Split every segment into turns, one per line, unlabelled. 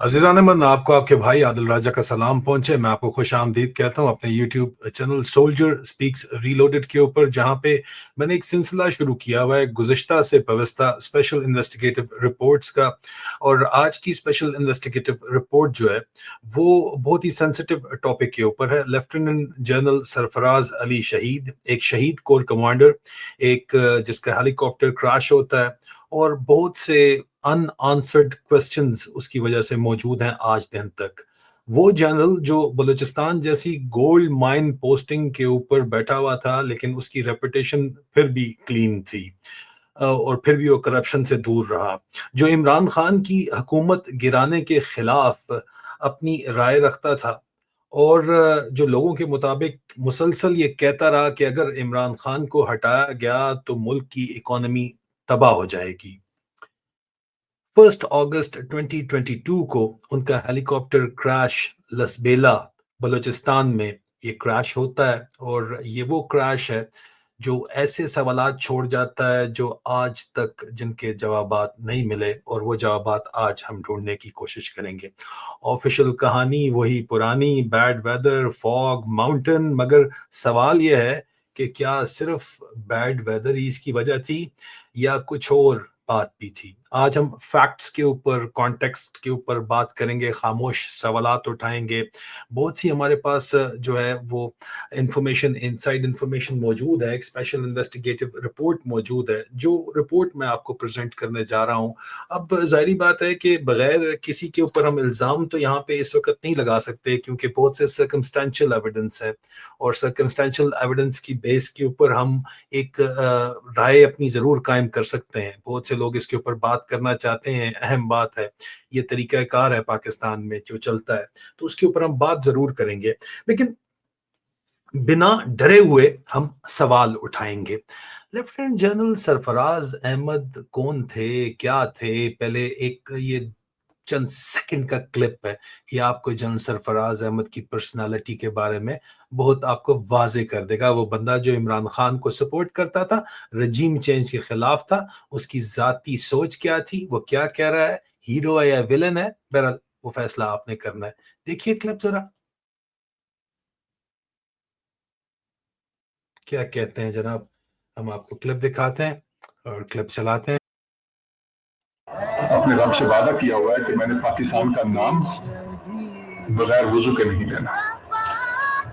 अज़ीज़ान मन आपको आपके भाई आदिल राजा का सलाम पहुंचे। मैं आपको खुश आमदीद कहता हूं अपने YouTube channel soldier speaks reloaded के ऊपर, जहां पे मैंने एक सिलसिला शुरू किया हुआ है गुज़िश्ता से पवस्ता स्पेशल इन्वेस्टिगेटिव रिपोर्ट्स का। और आज की स्पेशल इन्वेस्टिगेटिव रिपोर्ट जो है वो बहुत ही सेंसिटिव टॉपिक के ऊपर है। लेफ्टिनेंट जनरल सरफराज अली शहीद, एक शहीद कोर कमांडर, एक जिसका हेलीकॉप्टर क्रैश होता है, और बहुत से अनआंसर्ड क्वेश्चंस उसकी वजह से मौजूद हैं आज दिन तक। वो जनरल जो बलूचिस्तान जैसी गोल्ड माइन पोस्टिंग के ऊपर बैठा हुआ था, लेकिन उसकी रेपुटेशन फिर भी क्लीन थी, और फिर भी वो करप्शन से दूर रहा। जो इमरान खान की हुकूमत गिराने के खिलाफ अपनी राय रखता था, और जो लोगों के मुताबिक मुसलसल ये कहता रहा कि अगर इमरान खान को हटाया गया तो मुल्क की इकोनॉमी तबाह हो जाएगी। 1 अगस्त 2022 को उनका हेलीकॉप्टर क्रैश लसबेला बलूचिस्तान में ये क्रैश होता है, और ये वो क्रैश है जो ऐसे सवालात छोड़ जाता है जो आज तक जिनके जवाबात नहीं मिले, और वो जवाबात आज हम ढूंढने की कोशिश करेंगे। ऑफिशियल कहानी वही पुरानी, बैड वेदर, फॉग, माउंटेन, मगर सवाल यह है कि क्या सिर्फ बैड वेदर ही इसकी वजह थी या कुछ और बात भी थी। आज हम फैक्ट्स के ऊपर, कॉन्टेक्स्ट के ऊपर बात करेंगे, खामोश सवालात उठाएंगे। बहुत सी हमारे पास जो है वो इंफॉर्मेशन, इनसाइड इंफॉर्मेशन मौजूद है, एक स्पेशल इन्वेस्टिगेटिव रिपोर्ट मौजूद है, जो रिपोर्ट मैं आपको प्रेजेंट करने जा रहा हूँ। अब जाहिर बात है कि बगैर किसी के ऊपर हम इल्ज़ाम तो यहाँ पे इस वक्त नहीं लगा सकते, क्योंकि बहुत से सर्कमस्टेंशियल एविडेंस है, और सर्कमस्टेंशियल एविडेंस की बेस के ऊपर हम एक राय अपनी ज़रूर कायम कर सकते हैं। बहुत से लोग इसके ऊपर बात करना चाहते हैं, अहम बात है, ये तरीक़ाकार है पाकिस्तान में जो चलता है, तो उसके ऊपर हम बात ज़रूर करेंगे। लेकिन बिना डरे हुए हम सवाल उठाएंगे। लेफ्टिनेंट जनरल सरफराज अहमद कौन थे, क्या थे? पहले एक ये चंद सेकंड का क्लिप है, ये आपको जनरल सरफराज अहमद की पर्सनालिटी के बारे में बहुत आपको वाजे कर देगा। वो बंदा जो इमरान खान को सपोर्ट करता था, रजीम चेंज के खिलाफ था, उसकी जाती सोच क्या थी, वो क्या कह रहा है, हीरो है या विलन है, बहरहाल वो फैसला आपने करना है। देखिए क्लिप जरा, क्या कहते हैं जनाब। हम आपको क्लिप दिखाते हैं और क्लिप चलाते हैं।
अपने रब से वादा किया हुआ है कि मैंने पाकिस्तान का नाम बगैर वजू के नहीं लेना।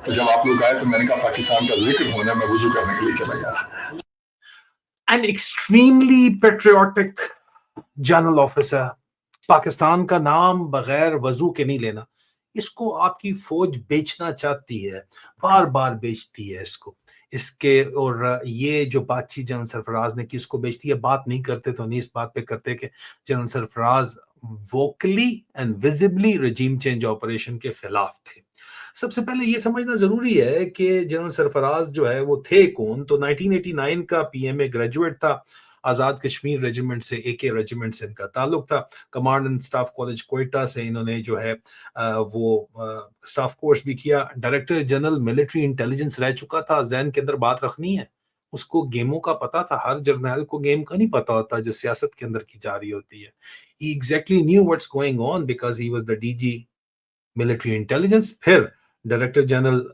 तो जब आप लोग आए तो मैंने कहा पाकिस्तान का जिक्र होना, मैं वजू करने के लिए चला गया था।
An extremely patriotic general officer, Pakistan का नाम बगैर वजू के नहीं लेना, इसको आपकी फौज बेचना चाहती है, बार बार बेचती है इसको, इसके। और ये जो बातचीत जनरल सरफराज ने की, इसको बेचती है। बात नहीं करते तो नहीं इस बात पे करते कि general Sarfaraz vocally and visibly रजीम change operation के खिलाफ थे। सबसे पहले ये समझना जरूरी है कि जनरल सरफराज जो है वो थे कौन। तो 1989 का पीएमए ग्रेजुएट था, आज़ाद कश्मीर रेजिमेंट से, एके रेजिमेंट से इनका ताल्लुक था। Command and staff college Quetta से इन्होंने जो है वो स्टाफ कोर्स भी किया। डायरेक्टर जनरल मिलिट्री इंटेलिजेंस रह चुका था। जहन के अंदर बात रखनी है, उसको गेमों का पता था। हर जर्नैल को गेम का नहीं पता होता जो सियासत के अंदर की जा रही होती है। He exactly knew what's going on because he was the DG military intelligence, फिर director general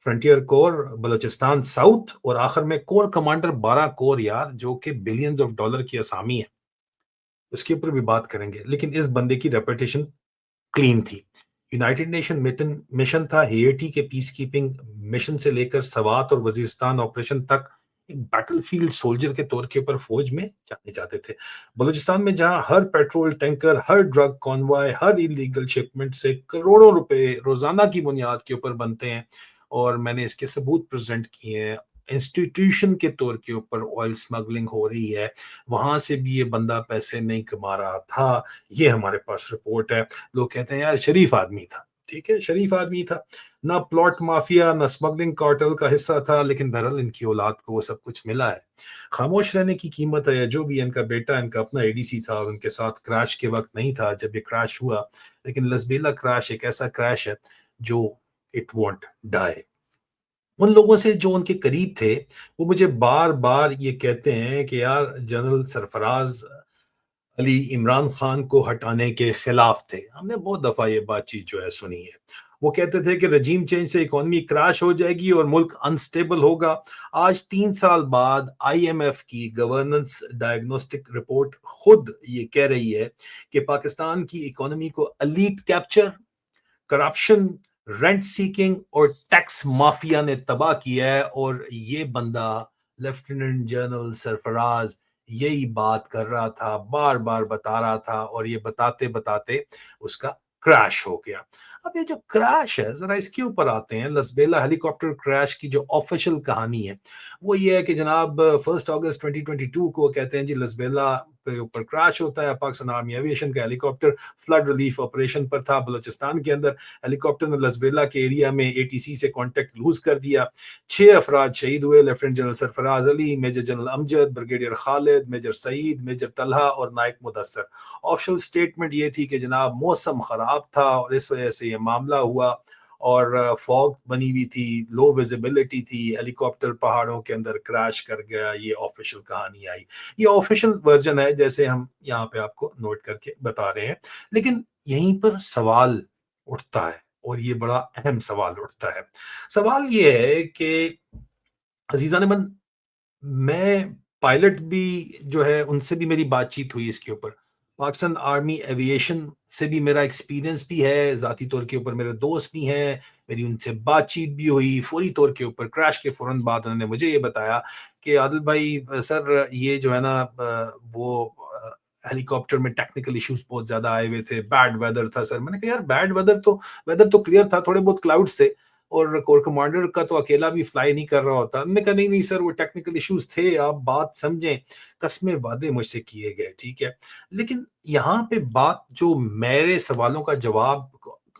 frontier corps Balochistan south, और आखिर में कोर कमांडर 12 कोर यार, जो कि बिलियंस ऑफ डॉलर की असामी है। उसके ऊपर भी बात करेंगे, लेकिन इस बंदे की रेपुटेशन क्लीन थी। यूनाइटेड नेशन मिशन था, हेटी के पीस कीपिंग मिशन से लेकर सवात और वजीरिस्तान ऑपरेशन तक एक बैटलफील्ड सोल्जर के तौर के ऊपर फौज में जाने जाते थे। बलूचिस्तान में जहां हर पेट्रोल टैंकर, हर ड्रग कॉन्वॉय, हर इलीगल शिपमेंट से करोड़ों रुपए रोजाना की बुनियाद के ऊपर बनते हैं, और मैंने इसके सबूत प्रेजेंट किए हैं। इंस्टीट्यूशन के तौर के ऊपर ऑयल स्मगलिंग हो रही है, वहां से भी ये बंदा पैसे नहीं कमा रहा था। ये हमारे पास रिपोर्ट है। लोग कहते हैं यार शरीफ आदमी था, ठीक है, शरीफ आदमी था, ना प्लॉट माफिया ना स्मगलिंग कार्टेल का हिस्सा था, लेकिन बहरहाल इनकी औलाद को वो सब कुछ मिला है। खामोश रहने की कीमत है, या जो भी इनका बेटा, इनका अपना एडीसी था, और उनके साथ क्रैश के वक्त नहीं था जब ये क्रैश हुआ। लेकिन लसबेला क्रैश एक ऐसा क्रैश है जो इट वॉन्ट डाई। उन लोगों से जो उनके करीब थे, वो मुझे बार बार ये कहते हैं कि यार जनरल सरफराज علی عمران خان کو ہٹانے کے خلاف تھے. ہم نے بہت دفعہ یہ بات چیت جو ہے سنی ہے. وہ کہتے تھے کہ رجیم چینج سے اکانومی کراش ہو جائے گی اور ملک انسٹیبل ہوگا. آج 3 سال بعد آئی ایم ایف کی گورننس ڈائگنوسٹک رپورٹ خود یہ کہہ رہی ہے کہ پاکستان کی اکانومی کو elite capture, corruption, rent seeking اور ٹیکس مافیا نے تباہ کیا ہے. اور یہ بندہ لیفٹیننٹ جنرل سرفراز یہی بات کر رہا تھا، بار بار بتا رہا تھا، اور یہ بتاتے بتاتے اس کا کریش ہو گیا. اب یہ جو کریش ہے، ذرا اس کے اوپر آتے ہیں. لسبیلا ہیلی کاپٹر کریش کی جو آفیشل کہانی ہے وہ یہ ہے کہ جناب 1 اگست 2022 کو کہتے ہیں جی لسبیلا کے اوپر کریش ہوتا ہے. پاکستان آرمی ایویشن کا ہیلی کاپٹر فلڈ ریلیف آپریشن پر تھا بلوچستان کے اندر. ہیلی کاپٹر نے لسبیلا کے ایریا میں اے ٹی سی سے کانٹیکٹ لوز کر دیا. 6 افراد شہید ہوئے: لیفٹیننٹ جنرل سرفراز علی، میجر جنرل امجد، بریگیڈیئر خالد، میجر سعید، میجر طلحہ اور نائک مدثر. آفیشل سٹیٹمنٹ یہ تھی کہ جناب موسم خراب تھا اور اس وجہ سے یہ معاملہ ہوا، اور فوگ بنی ہوئی تھی، لو ویزیبلٹی تھی، ہیلی کاپٹر پہاڑوں کے اندر کریش کر گیا. یہ آفیشل کہانی آئی. یہ آفیشل ورژن ہے جیسے ہم یہاں پہ آپ کو نوٹ کر کے بتا رہے ہیں. لیکن یہیں پر سوال اٹھتا ہے، اور یہ بڑا اہم سوال اٹھتا ہے. سوال یہ ہے کہ عزیزان من، میں پائلٹ بھی جو ہے ان سے بھی میری بات چیت ہوئی اس کے اوپر. پاکستان آرمی ایویشن سے بھی میرا ایکسپیرینس بھی ہے، ذاتی طور کے اوپر میرے دوست بھی ہیں، میری ان سے بات چیت بھی ہوئی. فوری طور کے اوپر کریش کے فوراً بعد انہوں نے مجھے یہ بتایا کہ عادل بھائی سر یہ جو ہے نا وہ ہیلی کاپٹر میں ٹیکنیکل ایشوز بہت زیادہ آئے ہوئے تھے، بیڈ ویدر تھا. سر میں نے کہا یار بیڈ ویدر تو کلیئر تھا، تھوڑے بہت کلاؤڈز تھے، اور کور کمانڈر کا تو اکیلا بھی فلائی نہیں کر رہا ہوتا. میں نے کہا نہیں سر وہ ٹیکنیکل ایشوز تھے، آپ بات سمجھیں، قسمیں وعدے مجھ سے کیے گئے، ٹھیک ہے. لیکن یہاں پہ بات جو میرے سوالوں کا جواب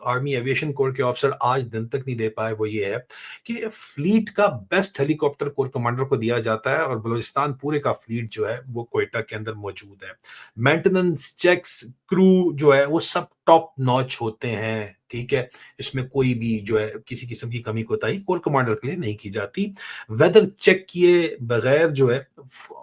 آرمی ایویشن کور کے آفیسر آج دن تک نہیں دے پائے وہ یہ ہے کہ فلیٹ کا بیسٹ ہیلی کاپٹر کور کمانڈر کو دیا جاتا ہے، اور بلوچستان پورے کا فلیٹ جو ہے وہ کوئٹہ کے اندر موجود ہے. مینٹیننس، چیکس، کرو جو ہے وہ سب ٹاپ نوچ ہوتے ہیں، ٹھیک ہے. اس میں کوئی بھی جو ہے کسی قسم کی کمی کوتاہی کور کمانڈر کے لیے نہیں کی جاتی. ویدر چیک کیے بغیر جو ہے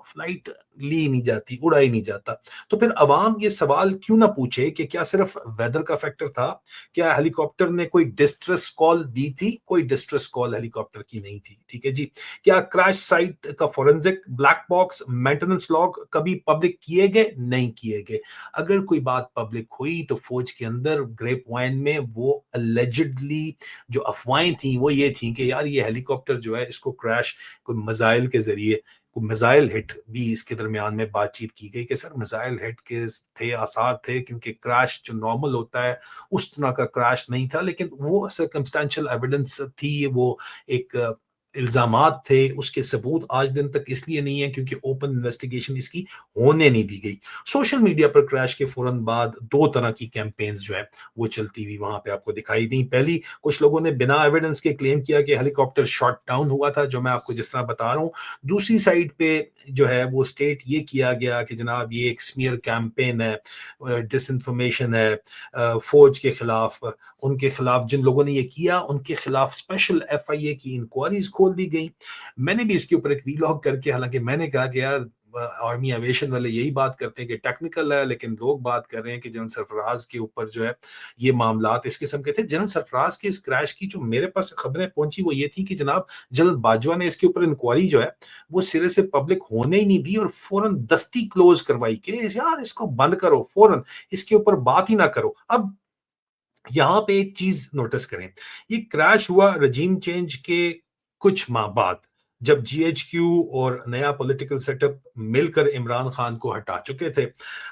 فلائٹ لی نہیں جاتی، اڑا ہی نہیں جاتا. تو پھر عوام یہ سوال کیوں نہ پوچھے کہ کیا صرف ویدر کا فیکٹر تھا؟ کیا ہیلی کاپٹر نے کوئی ڈسٹریس کال دی تھی؟ کوئی ڈسٹریس کال ہیلی کاپٹر کی نہیں تھی، ٹھیک ہے جی. کیا کریش سائٹ کا forensic, black box, maintenance log کبھی پبلک کیے گئے؟ نہیں کیے گئے. اگر کوئی بات پبلک ہوئی تو فوج کے اندر گریپ وائن میں وہ اللیجڈلی جو افواہیں تھیں وہ یہ تھیں کہ یار یہ ہیلی کاپٹر جو ہے اس کو کریش کوئی میزائل کے ذریعے، کوئی میزائل ہٹ بھی اس کے درمیان میں بات چیت کی گئی کہ سر میزائل ہٹ کے تھے، آثار تھے، کیونکہ کریش جو نارمل ہوتا ہے اس طرح کا کریش نہیں تھا. لیکن وہ سرکمسٹانشل ایویڈنس تھی، وہ ایک الزامات تھے، اس کے ثبوت آج دن تک اس لیے نہیں ہے کیونکہ اوپن انویسٹیگیشن اس کی ہونے نہیں دی گئی. سوشل میڈیا پر کریش کے فوراً بعد 2 طرح کی کیمپینز جو ہے وہ چلتی ہوئی وہاں پہ آپ کو دکھائی دیں. پہلی، کچھ لوگوں نے بنا ایویڈنس کے کلیم کیا کہ ہیلی کاپٹر شاٹ ڈاؤن ہوا تھا، جو میں آپ کو جس طرح بتا رہا ہوں. دوسری سائڈ پہ جو ہے وہ سٹیٹ یہ کیا گیا کہ جناب یہ ایک سمیئر کیمپین ہے، ڈس انفارمیشن ہے فوج کے خلاف. ان کے خلاف جن لوگوں نے یہ کیا ان کے خلاف اسپیشل ایف آئی اے کی انکوائریز کھول دی گئی. میں نے بھی اس کے اوپر ایک ویلاگ کر کے، حالانکہ میں نے کہا کہ یار آرمی ایویشن والے یہی بات کرتے ہیں کہ ٹیکنیکل ہے، لیکن لوگ بات کر رہے ہیں کہ جنرل سرفراز کے اوپر جو ہے یہ معاملات اس قسم کے تھے. جنرل سرفراز کے اس کریش کی جو میرے پاس خبریں پہنچی وہ یہ تھی کہ جناب جنرل باجوہ نے اس کے اوپر انکوائری جو ہے وہ سرے سے پبلک ہونے ہی نہیں دی، اور فوراً دستی کلوز کروائی کہ یار اس کو بند کرو، فوراً اس کے اوپر بات ہی نہ کرو. اب یہاں پہ ایک چیز نوٹس کریں، یہ کریش ہوا رجیم چینج کے کچھ ماہ بعد، جب جی ایچ کیو اور نیا پولیٹیکل سیٹ اپ مل کر عمران خان کو ہٹا چکے تھے.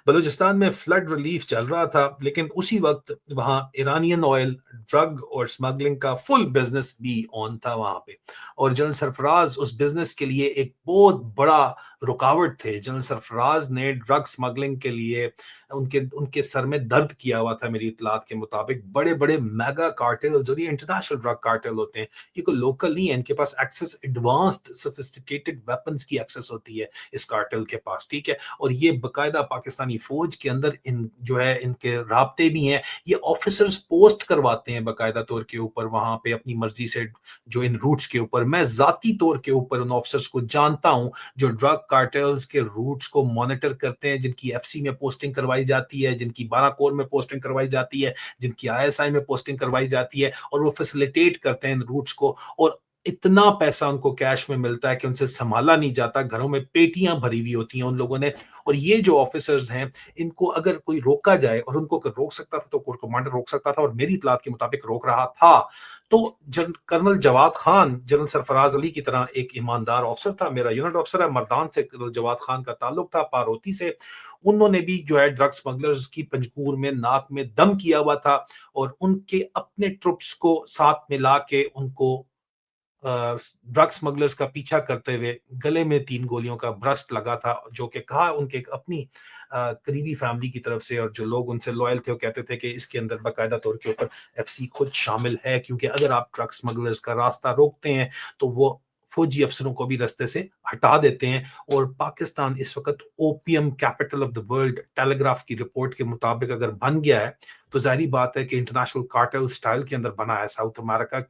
بلوچستان میں فلڈ ریلیف چل رہا تھا، لیکن اسی وقت وہاں ایرانین آئل، ڈرگ اور سمگلنگ کا فل بزنس بھی آن تھا وہاں پہ، اور جنرل سرفراز اس بزنس کے لیے ایک بہت بڑا رکاوٹ تھے. جنرل سرفراز نے ڈرگ سمگلنگ کے لیے ان کے سر میں درد کیا ہوا تھا. میری اطلاعات کے مطابق بڑے بڑے میگا کارٹلز، اور یہ انٹرنیشنل ڈرگ کارٹل ہوتے ہیں، یہ کوئی لوکل نہیں ہے، ان کے پاس access advance advanced sophisticated weapons की एक्सेस होती है इस कार्टेल के पास, ठीक है। और ये बाकायदा पाकिस्तानी फौज के अंदर इन जो है इनके राब्ते भी हैं, ये ऑफिसर्स पोस्ट करवाते हैं बाकायदा तौर के ऊपर वहां पे अपनी मर्जी से, जो इन रूट्स के ऊपर। मैं जाती तौर के ऊपर उन ऑफिसर्स को जानता हूं जो ड्रग कार्टेल्स के रूट्स को मॉनिटर करते हैं, जिनकी एफसी में पोस्टिंग करवाई जाती है, जिनकी 12 कोर में पोस्टिंग करवाई जाती है, जिनकी आईएसआई में पोस्टिंग करवाई जाती है, और वो फैसिलिटेट करते हैं इन रूट्स को। और इतना पैसा उनको कैश में मिलता है कि उनसे संभाला नहीं जाता, घरों में पेटियां भरी हुई होती हैं उन लोगों ने। और ये जो ऑफिसर्स हैं, इनको अगर कोई रोका जाए, और उनको अगर रोक सकता था तो कोर कमांडर रोक सकता था, और मेरी इतलात के मुताबिक रोक रहा था, तो कर्नल जवाद खान जनरल सरफराज अली की तरह एक ईमानदार ऑफिसर था। मेरा यूनिट ऑफिसर है मर्दान से, कर्नल जवाद खान का ताल्लुक था पारोती से। उन्होंने भी जो है ड्रग स्मगलर्स की पंजकूर में नाक में दम किया हुआ था, और उनके अपने ट्रुप्स को साथ मिला के उनको ड्रग स्मगलर्स का पीछा करते हुए गले में 3 गोलियों का ब्रस्ट लगा था, जो कि कहा उनके अपनी करीबी फैमिली की तरफ से, और जो लोग उनसे लॉयल थे वो कहते थे कि इसके अंदर बाकायदा तौर के ऊपर एफसी खुद शामिल है, क्योंकि अगर आप ड्रग स्मगलर्स का रास्ता रोकते हैं तो वो फौजी अफसरों को भी रास्ते से हटा देते हैं। और पाकिस्तान इस वक्त opium capital of the world Telegraph की रिपोर्ट के मुताबिक अगर बन गया है, तो जाहिर बात है कि इंटरनेशनल कार्टेल स्टाइल के अंदर बना है, साउथ अमेरिका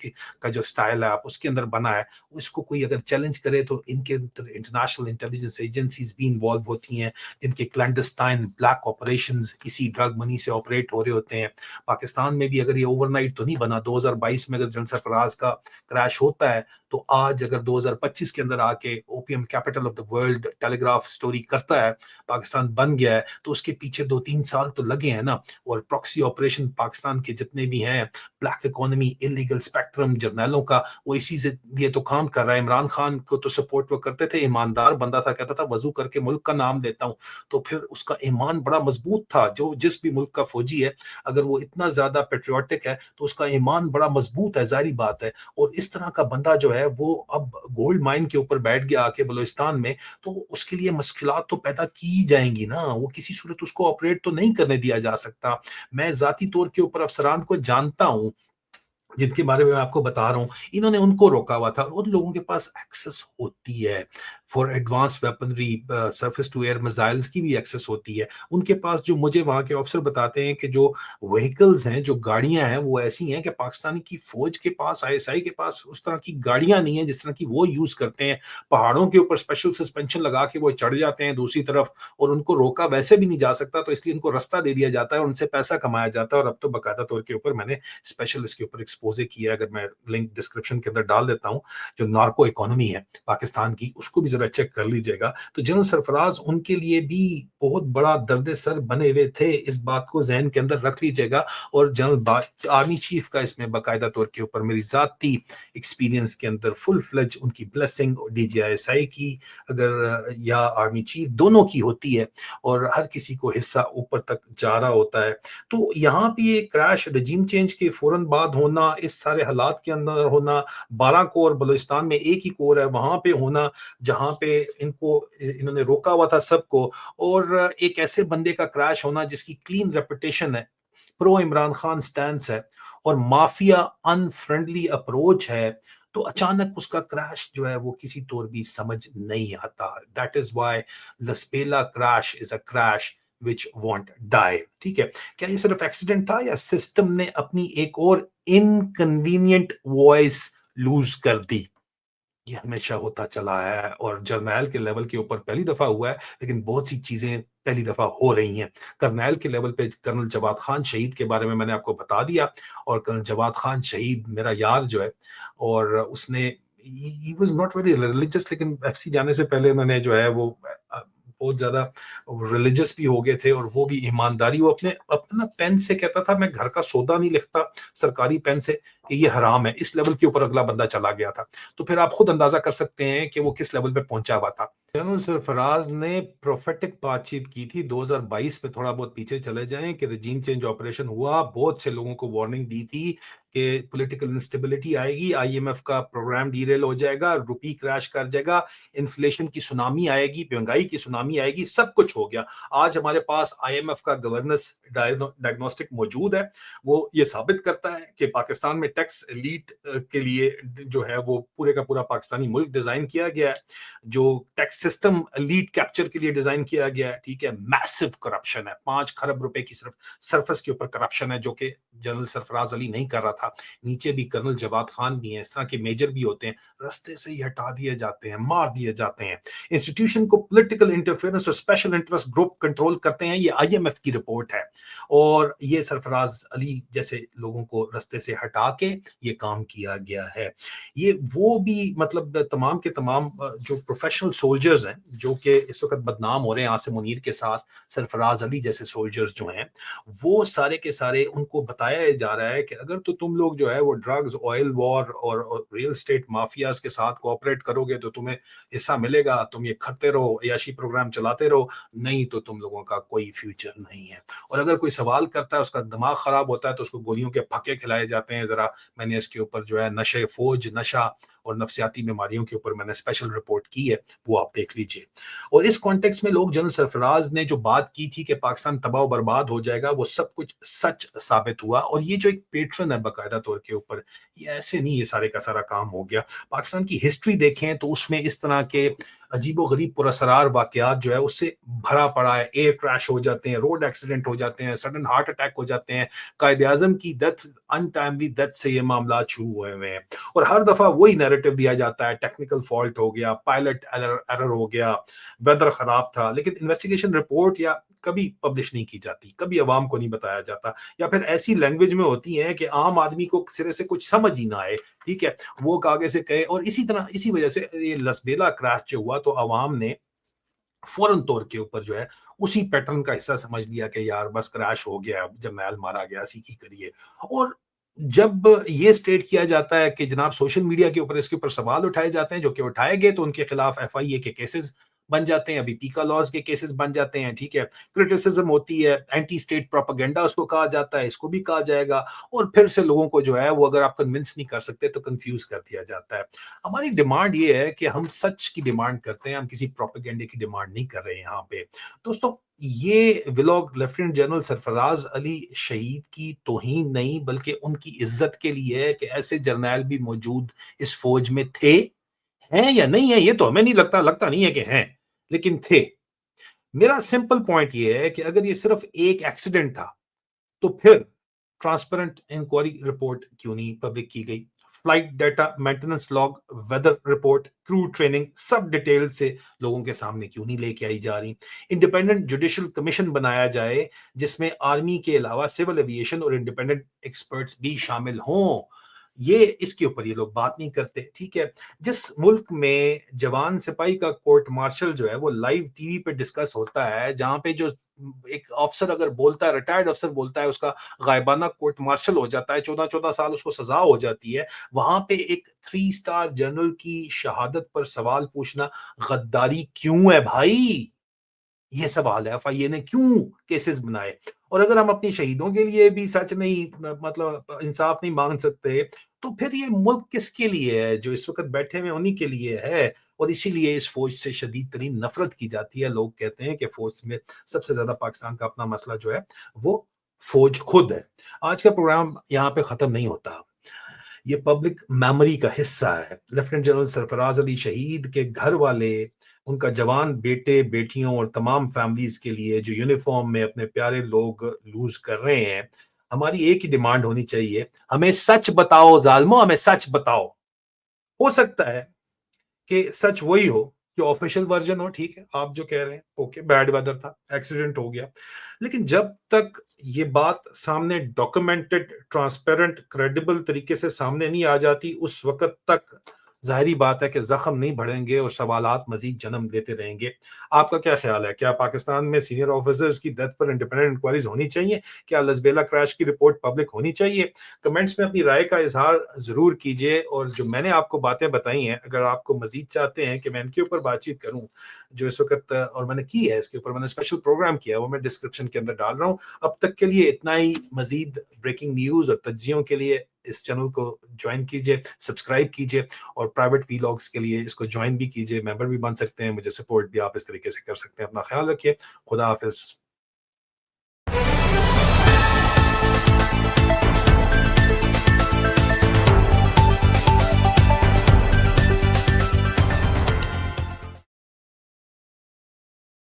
का जो स्टाइल है आप उसके अंदर बना है। इसको कोई अगर चैलेंज करे तो इनके इंटरनेशनल इंटेलिजेंस एजेंसीज भी इन्वॉल्व होती हैं, जिनके क्लैंडस्टाइन ब्लैक ऑपरेशंस इसी ड्रग मनी से ऑपरेट हो रहे होते हैं। पाकिस्तान में भी अगर ये ओवरनाइट तो नहीं बना, 2022 में अगर जनरल सरफराज का क्रैश होता है, तो आज अगर 2025 के अंदर आके opium capital of the world Telegraph story करता है, पाकिस्तान बन गया है, तो उसके पीछे 2-3 साल तो लगे हैं ना। और प्रॉक्सी ऑपरेशन पाकिस्तान के जितने भी हैं, ब्लैक इकोनॉमी, इलीगल स्पेक्ट्रम जर्नैलों का, वो इसी से लिए तो काम कर रहा है। इमरान खान को तो सपोर्ट वो करते थे, ईमानदार बंदा था, कहता था वजू करके मुल्क का नाम लेता हूं, तो फिर उसका ईमान बड़ा मजबूत था। जो जिस भी मुल्क का फौजी है, अगर वो इतना ज्यादा पेट्रियोटिक है तो उसका ईमान बड़ा मजबूत है, जाहिर बात है। और इस तरह का बंदा जो है वो अब गोल्ड माइन के ऊपर बैठ गया आके बलूचिस्तान में, तो उसके लिए मुश्किलात तो पैदा की जाएंगी ना, वो किसी सूरत उसको ऑपरेट तो नहीं करने दिया जा सकता। मैं जाती तौर के ऊपर अफसरान को जानता हूं जिनके बारे में मैं आपको बता रहा हूं, इन्होंने उनको रोका हुआ था, और उन लोगों के पास एक्सेस होती है for advance weaponry, surface to air missiles की भी एक्सेस होती है उनके पास। जो मुझे वहां के ऑफिसर बताते हैं कि जो व्हीकल्स हैं, जो गाड़ियां हैं, वो ऐसी हैं कि पाकिस्तानी की फौज के पास, आईएसआई के पास उस तरह की गाड़ियां नहीं है जिस तरह की वो यूज करते हैं। पहाड़ों के ऊपर स्पेशल सस्पेंशन लगा के वो चढ़ जाते हैं दूसरी तरफ, और उनको रोका वैसे भी नहीं जा सकता, तो इसलिए उनको रास्ता दे दिया जाता है और उनसे पैसा कमाया जाता है। और अब तो बाकायदा तौर के ऊपर मैंने स्पेशल इसके ऊपर एक्सपोजे किया है, अगर मैं लिंक डिस्क्रिप्शन के अंदर डाल देता हूं। जो नार्को इकोनॉमी है पाकिस्तान की, उसको भी जरा चेक कर लीजिएगा। तो जनरल सरफराज उनके लिए भी बहुत बड़ा दर्द सर बने हुए थे, इस बात को जहन के अंदर रख लीजिएगा। और जनरल आर्मी चीफ का इसमें बाकायदा तौर के ऊपर मेरी जाती एक्सपीरियंस के अंदर फुल फ्लेज उनकी ब्लेसिंग, डीजीआईएसआई की अगर या आर्मी चीफ दोनों की होती है, और हर किसी को हिस्सा ऊपर तक जा रहा होता है। तो यहाँ पे ये क्रैश रजीम चेंज के फौरन बाद होना, इस सारे हालात के अंदर होना, 12 कोर बलूचिस्तान में एक ही कोर है वहां पे होना, जहां पे इन्होंने रोका हुआ था सबको, और एक ऐसे बंदे का क्रैश होना जिसकी क्लीन रेपुटेशन है, प्रो इमरान खान स्टैंस है, और माफिया अनफ्रेंडली अप्रोच है, तो अचानक उसका क्रैश जो है वो किसी तौर भी समझ नहीं आता। That is why Lasbela crash is a crash which won't die. ठीक है, क्या ये सिर्फ एक्सीडेंट था, या सिस्टम ने अपनी एक और इनकन्वीनियंट वॉइस लूज कर दी? ये हमेशा होता चला है, और जर्नैल के लेवल के ऊपर पहली दफा हुआ है, लेकिन बहुत सी चीजें पहली दफा हो रही हैं। कर्नल के लेवल पे कर्नल जवाद खान शहीद के बारे में मैंने आपको बता दिया, और कर्नल जवाद खान शहीद मेरा यार जो है, और उसने he was not very religious, लेकिन एफसी जाने से पहले मैंने जो है वो बहुत ज्यादा रिलीजियस भी हो गए थे, और वो भी ईमानदारी, वो अपने अपना पेन से कहता था मैं घर का सौदा नहीं लिखता सरकारी पेन से, कि ये हराम है। इस लेवल के ऊपर अगला बंदा चला गया था। तो फिर आप खुद अंदाजा कर सकते हैं कि वो किस लेवल पे पहुंचा हुआ था। जनरल सरफराज ने प्रोफेटिक बातचीत की थी 2022 में, थोड़ा बहुत पीछे चले जाएं कि रजीम चेंज ऑपरेशन हुआ, बहुत से लोगों को वार्निंग दी थी कि पॉलिटिकल इंस्टेबिलिटी आएगी, आईएमएफ का प्रोग्राम डीरेल हो जाएगा, रुपी क्रैश कर जाएगा, इन्फ्लेशन की सुनामी आएगी, महंगाई की सुनामी आएगी, सब कुछ हो गया। आज हमारे पास आईएमएफ का गवर्नेंस डायग्नोस्टिक मौजूद है, वो ये साबित करता है कि पाकिस्तान में टैक्स एलीट के लिए जो है वो पूरे का पूरा पाकिस्तानी मुल्क डिजाइन किया गया है, जो टैक्स सिस्टम लीड कैप्चर के लिए डिजाइन किया गया है, ठीक है। मैसिव करप्शन है, 5 खरब रुपए की सिर्फ सरफस के ऊपर करप्शन है, जो कि जनरल सरफराज अली नहीं कर रहा था। नीचे भी कर्नल जवाद खान भी हैं, इस तरह के मेजर भी होते हैं, रस्ते से ही हटा दिए जाते हैं, मार दिए जाते हैं। इंस्टीट्यूशन को पॉलिटिकल इंटरफेरेंस और स्पेशल इंटरेस्ट ग्रुप कंट्रोल करते हैं, ये आईएमएफ की रिपोर्ट है। और ये सरफराज अली जैसे लोगों को रस्ते से हटा के ये काम किया गया है। ये वो भी मतलब तमाम के तमाम जो प्रोफेशनल सोल्जर्स हैं जो कि इस वक्त बदनाम हो रहे हैं आसिम मुनीर के साथ, सरफराज अली जैसे सोल्जर्स जो हैं, वो सारे के सारे उनको बताया जा रहा है कि अगर तो तुम लोग जो है वो ड्रग्स, ऑयल वॉर और रियल स्टेट माफियाज के साथ कोऑपरेट करोगे तो तुम्हें हिस्सा मिलेगा, तुम ये करते रहो, याशी प्रोग्राम चलाते रहो, नहीं तो तुम लोगों का कोई फ्यूचर नहीं है। और अगर कोई सवाल करता है, उसका दिमाग खराब होता है, तो उसको गोलियों के फक्के खिलाए जाते हैं। जरा मैंने इसके ऊपर जो है नशे फौज, नशा और नफसियाती बीमारियों के ऊपर मैंने स्पेशल रिपोर्ट की है, वो आप देख लीजिए। और इस कॉन्टेक्स्ट में लोग जनरल सरफराज ने जो बात की थी कि पाकिस्तान तबाह बर्बाद हो जाएगा, वो सब कुछ सच साबित हुआ। और ये जो एक पैटर्न है बाकायदा तौर के ऊपर, ये ऐसे नहीं ये सारे का सारा काम हो गया। पाकिस्तान की हिस्ट्री देखें तो उसमें इस तरह के अजीबो गरीब पुरअसरार वाकयात जो है उससे भरा पड़ा है। एयर क्रैश हो जाते हैं, रोड एक्सीडेंट हो जाते हैं, सडन हार्ट अटैक हो जाते हैं, कायद आजम की डेथ, अनटाइमली डेथ से ये मामला शुरू हुए हैं। और हर दफा वही नैरेटिव दिया जाता है, टेक्निकल फॉल्ट हो गया, पायलट एरर हो गया, वेदर खराब था, लेकिन इन्वेस्टिगेशन रिपोर्ट या कभी पब्लिश नहीं की जाती, कभी अवाम को नहीं बताया जाता, या फिर ऐसी लैंग्वेज में होती है कि आम आदमी को सिरे से कुछ समझ ही ना आए, ठीक है, वो आगे से कहे। और इसी तरह इसी वजह से ये लसबेला क्रैश जो हुआ तो अवाम ने फौरन तौर के ऊपर जो है उसी पैटर्न का हिस्सा समझ लिया कि यार बस क्रैश हो गया, जर्नैल मारा गया, सीखी करिए। और जब ये स्टेट किया जाता है कि जनाब सोशल मीडिया के ऊपर इसके ऊपर सवाल उठाए जाते हैं, जो कि उठाए गए, तो उनके खिलाफ एफआईए के केसेस बन जाते हैं, अभी पीका लॉज के केसेस बन जाते हैं, ठीक है। क्रिटिसिज्म होती है, एंटी स्टेट प्रोपेगेंडा उसको कहा जाता है, इसको भी कहा जाएगा। और फिर से लोगों को जो है वो अगर आप कन्विंस नहीं कर सकते तो कंफ्यूज कर दिया जाता है। हमारी डिमांड ये है कि हम सच की डिमांड करते हैं, हम किसी प्रोपेगेंडे की डिमांड नहीं कर रहे हैं यहाँ पे। दोस्तों, ये vlog lieutenant general Sarfaraz Ali शहीद की तौहीन नहीं बल्कि उनकी इज्जत के लिए है कि ऐसे जर्नैल भी मौजूद इस फौज में थे, हैं या नहीं है ये तो हमें नहीं लगता, लगता नहीं है कि हैं, लेकिन थे। मेरा सिंपल पॉइंट ये है कि अगर ये सिर्फ एक एक्सीडेंट था तो फिर ट्रांसपेरेंट इंक्वायरी रिपोर्ट क्यों नहीं पब्लिक की गई? Flight data, maintenance log, weather report, crew training, सब डिटेल से लोगों के सामने क्यों नहीं लेके आई जा रही? इंडिपेंडेंट जुडिशियल कमीशन बनाया जाए जिसमें आर्मी के अलावा सिविल एविएशन और इंडिपेंडेंट एक्सपर्ट्स भी शामिल हों। ये इसके ऊपर ये लोग बात नहीं करते, ठीक है। जिस मुल्क में जवान सिपाही का कोर्ट मार्शल जो है वो लाइव टीवी पे डिस्कस होता है, जहां पे जो एक अफसर अगर बोलता है, रिटायर्ड अफसर बोलता है, उसका गायबाना कोर्ट मार्शल हो जाता है, 14-14 साल उसको सजा हो जाती है, वहां पे एक 3 स्टार जनरल की शहादत पर सवाल पूछना गद्दारी क्यों है भाई? ये सवाल है, एफआईए ने क्यों केसेस बनाए? और अगर हम अपनी शहीदों के लिए भी सच नहीं मतलब इंसाफ नहीं मांग सकते, तो फिर ये मुल्क किसके लिए है? जो इस वक्त बैठे हुए उन्हीं के लिए है। और इसीलिए इस फौज से शदीद तरीन नफरत की जाती है। लोग कहते हैं कि फौज में सबसे ज्यादा पाकिस्तान का अपना मसला जो है वो फौज खुद है। आज का प्रोग्राम यहाँ पे खत्म नहीं होता, ये पब्लिक मेमोरी का हिस्सा है। लेफ्टिनेंट जनरल सरफराज अली शहीद के घर वाले, उनका जवान बेटे बेटियों और तमाम फैमिलीज के लिए जो यूनिफॉर्म में अपने प्यारे लोग लूज कर रहे हैं, हमारी एक ही डिमांड होनी चाहिए, हमें सच बताओ जालमो, हमें सच बताओ। हो सकता है कि सच वही हो जो ऑफिशियल वर्जन हो, ठीक है, आप जो कह रहे हैं ओके, बैड वेदर था, एक्सीडेंट हो गया, लेकिन जब तक ये बात सामने डॉक्यूमेंटेड, ट्रांसपेरेंट, क्रेडिबल तरीके से सामने नहीं आ जाती, उस वक्त तक ظاہری بات ہے کہ زخم نہیں بڑھیں گے اور سوالات مزید جنم لیتے رہیں گے. آپ کا کیا خیال ہے؟ کیا پاکستان میں سینئر آفیسرز کی ڈیتھ پر انڈیپینڈنٹ انکوائریز ہونی چاہیے؟ کیا لزبیلا کریش کی رپورٹ پبلک ہونی چاہیے؟ کمنٹس میں اپنی رائے کا اظہار ضرور کیجیے. اور جو میں نے آپ کو باتیں بتائی ہیں، اگر آپ کو مزید چاہتے ہیں کہ میں ان کے اوپر بات چیت کروں جو اس وقت، اور میں نے کی ہے اس کے اوپر، میں نے اسپیشل پروگرام کیا، وہ میں ڈسکرپشن کے اندر ڈال رہا ہوں. اب تک کے لیے اتنا ہی. مزید بریکنگ نیوز اور تجزیوں کے لیے اس چینل کو جوائن کیجیے، سبسکرائب کیجیے، اور پرائیویٹ ویلاگس کے لیے اس کو جوائن بھی کیجیے. ممبر بھی بن سکتے ہیں، مجھے سپورٹ بھی آپ اس طریقے سے کر سکتے ہیں. اپنا خیال رکھیے. خدا حافظ.